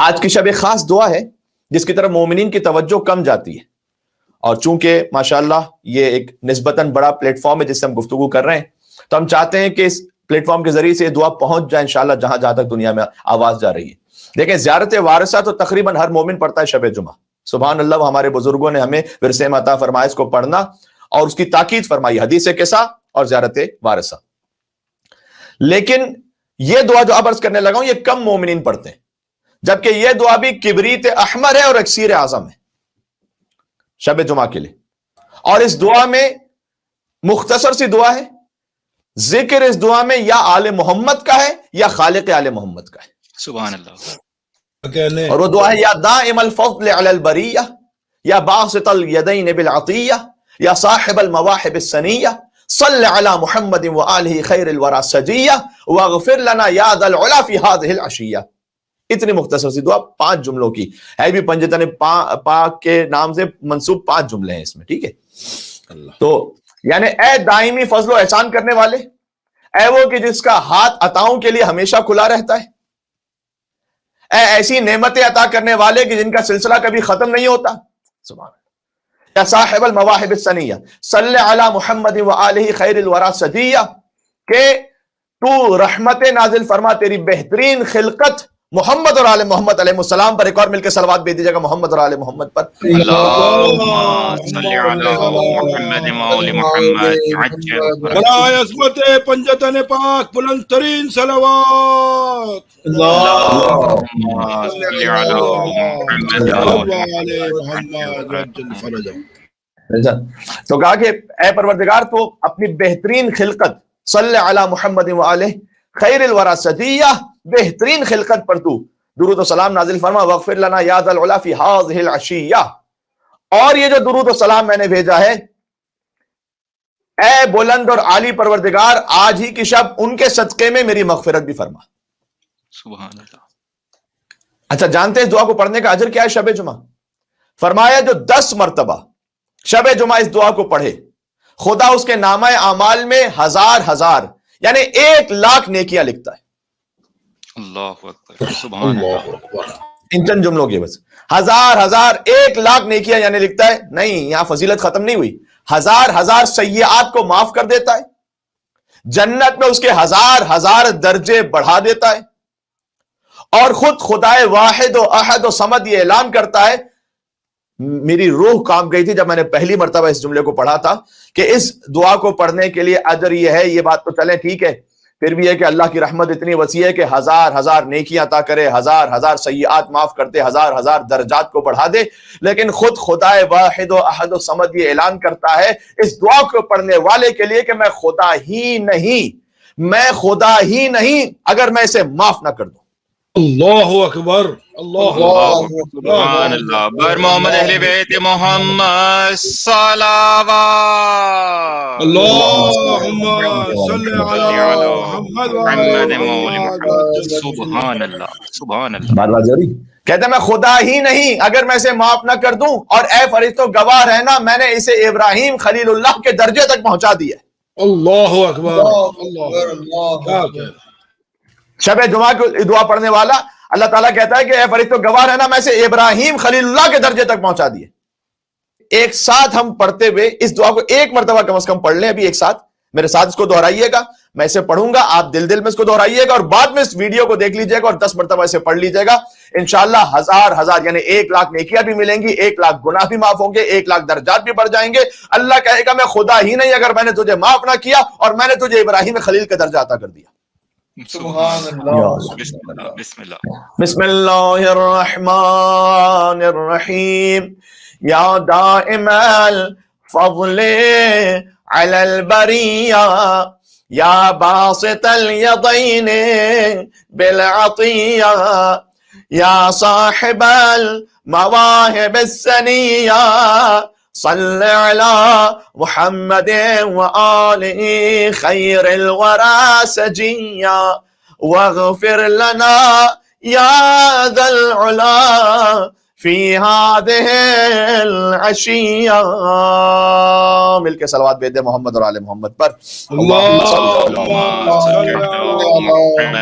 آج کی شب ایک خاص دعا ہے جس کی طرف مومنین کی توجہ کم جاتی ہے، اور چونکہ ماشاءاللہ یہ ایک نسبتاً بڑا پلیٹ فارم ہے جس سے ہم گفتگو کر رہے ہیں، تو ہم چاہتے ہیں کہ اس پلیٹ فارم کے ذریعے سے یہ دعا پہنچ جائے انشاءاللہ جہاں تک دنیا میں آواز جا رہی ہے۔ دیکھیں، زیارت وارثہ تو تقریباً ہر مومن پڑھتا ہے شب جمعہ، سبحان اللہ، ہمارے بزرگوں نے ہمیں ورثے میں عطا فرمایا اس کو پڑھنا اور اس کی تاکید فرمائی، حدیث قصہ اور زیارت وارثہ۔ لیکن یہ دعا جو اب عرض کرنے لگا ہوں یہ کم مومنین پڑھتے ہیں، جبکہ یہ دعا بھی کبریت احمر ہے اور اکسیر اعظم ہے شب جمعہ کے لیے۔ اور اس دعا میں مختصر سی دعا ہے، ذکر اس دعا میں یا آل محمد کا ہے یا خالق آل محمد کا ہے، سبحان اللہ۔ اور وہ دعا ہے یا دائم الفضل علی البریہ، یا باسط الیدین بالعطیہ، یا صاحب المواہب السنیہ، صل علی محمد وآلہ خیر الورى سجیہ، واغفر لنا یا ذا العلا فی ہذہ العشیہ۔ اتنی مختصر سی دعا 5 جملوں کی ہے، بھی پنجتن پاک کے نام سے منسوب 5 جملے ہیں اس میں، ٹھیک ہے۔ تو یعنی اے دائمی فضل و احسان کرنے والے، اے وہ کہ جس کا ہاتھ عطاؤں کے لیے ہمیشہ کھلا رہتا ہے، اے ایسی نعمتیں عطا کرنے والے کہ جن کا سلسلہ کبھی ختم نہیں ہوتا، سبحان اللہ، یا صاحب المواہب السنیہ، صلی علی محمد وآلہ خیر الورى سجیہ، کہ تو رحمت نازل فرما، تیری بہترین خلقت محمد اور آل محمد علیہ السلام پر۔ ایک اور مل کے صلوات بھیج دیجیے گا محمد اور آل محمد پر۔ اللہم صلی علی محمد وآل محمد عجل برائے عظمت پنجتن پاک بلند ترین صلوات۔ اللہم صلی علی محمد وآل محمد عجل فرجہ۔ تو کہا کہ اے پروردگار تو اپنی بہترین خلقت صلی علی محمد وآلہ خیر الورى سجیہ، بہترین خلقت پر تو درود و سلام نازل فرما، واغفر لنا یا ذا العلا فی ہذہ العشیہ، اور یہ جو درود و سلام میں نے بھیجا ہے، اے بلند اور عالی پروردگار، آج ہی کی شب ان کے صدقے میں میری مغفرت بھی فرما۔ سبحان اللہ۔ اچھا، جانتے ہیں اس دعا کو پڑھنے کا اجر کیا ہے شب جمعہ؟ فرمایا جو 10 مرتبہ شب جمعہ اس دعا کو پڑھے، خدا اس کے نامہ اعمال میں ہزار یعنی 1,00,000 نیکیاں لکھتا ہے۔ اللہ اکبر، سبحان اللہ۔ ان چند جملوں کی بس 1,000 نیکیاں یعنی لکھتا ہے۔ نہیں، یہاں فضیلت ختم نہیں ہوئی، 1,000 سیئات کو معاف کر دیتا ہے، جنت میں اس کے 1,000 درجے بڑھا دیتا ہے، اور خود خدائے واحد و احد و صمد یہ اعلان کرتا ہے۔ میری روح کانپ گئی تھی جب میں نے پہلی مرتبہ اس جملے کو پڑھا تھا کہ اس دعا کو پڑھنے کے لیے اجر یہ ہے۔ یہ بات تو چلیں ٹھیک ہے، پھر بھی ہے کہ اللہ کی رحمت اتنی وسیع ہے کہ 1,000 نیکیاں عطا کرے، 1,000 سیئات معاف کرتے، 1,000 درجات کو بڑھا دے، لیکن خود خدائے واحد و احد و صمد یہ اعلان کرتا ہے اس دعا کو پڑھنے والے کے لیے کہ میں خدا ہی نہیں اگر میں اسے معاف نہ کر دوں۔ اللہ اکبر، اللہ اکبر، سبحان اللہ۔ بر محمد اہل بیت محمد صلوات۔ اللہم صلی علی محمد محمد وآل محمد۔ سبحان اللہ، سبحان اللہ۔ بات ضروری کہتا ہے میں خدا ہی نہیں اگر میں اسے معاف نہ کر دوں، اور اے فرشتوں گواہ رہنا میں نے اسے ابراہیم خلیل اللہ کے درجے تک پہنچا دیا ہے۔ اللہ اکبر، اللہ۔ شب جمعہ کو دعا پڑھنے والا اللہ تعالیٰ کہتا ہے کہ اے فرشتوں گواہ رہنا میں اسے ابراہیم خلیل اللہ کے درجے تک پہنچا دیے۔ ایک ساتھ ہم پڑھتے ہوئے اس دعا کو ایک مرتبہ کم از کم پڑھ لیں، ابھی ایک ساتھ میرے ساتھ اس کو دہرائیے گا، میں اسے پڑھوں گا، آپ دل میں اس کو دہرائیے گا، اور بعد میں اس ویڈیو کو دیکھ لیجیے گا اور 10 مرتبہ اسے پڑھ لیجیے گا۔ انشاءاللہ 1,000 یعنی 1,00,000 نیکیاں بھی ملیں گی، 1,00,000 گناہ بھی معاف ہوں گے، 1,00,000 درجات بھی بڑھ جائیں گے۔ اللہ کہے گا میں خدا ہی نہیں اگر میں نے تجھے معاف نہ کیا اور میں نے تجھے ابراہیم خلیل کا درجہ عطا کر دیا۔ سبحان اللہ۔ بسم اللہ، بسم اللہ۔ بسم اللہ الرحمن الرحیم، یا دائم الفضل علی البریہ، یا باسط الیدین بالعطیہ، یا صاحب المواہب السنیہ، صل علی محمد وآل خیر الورى سجیہ، واغفر لنا یا ذا العلا فی هذه العشیہ. مل کے صلوات بھیج دیں محمد اور آل محمد پر. اللهم صل محمد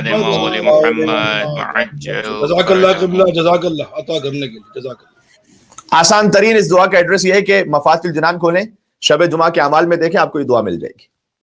وآل محمد وعجل. جزاک اللہ قبلہ، جزاک اللہ عطا کرنے کے لیے، جزاک اللہ. آسان ترین اس دعا کا ایڈریس یہ ہے کہ مفاتح الجنان کھولیں، شب جمعہ کے اعمال میں دیکھیں، آپ کو یہ دعا مل جائے گی.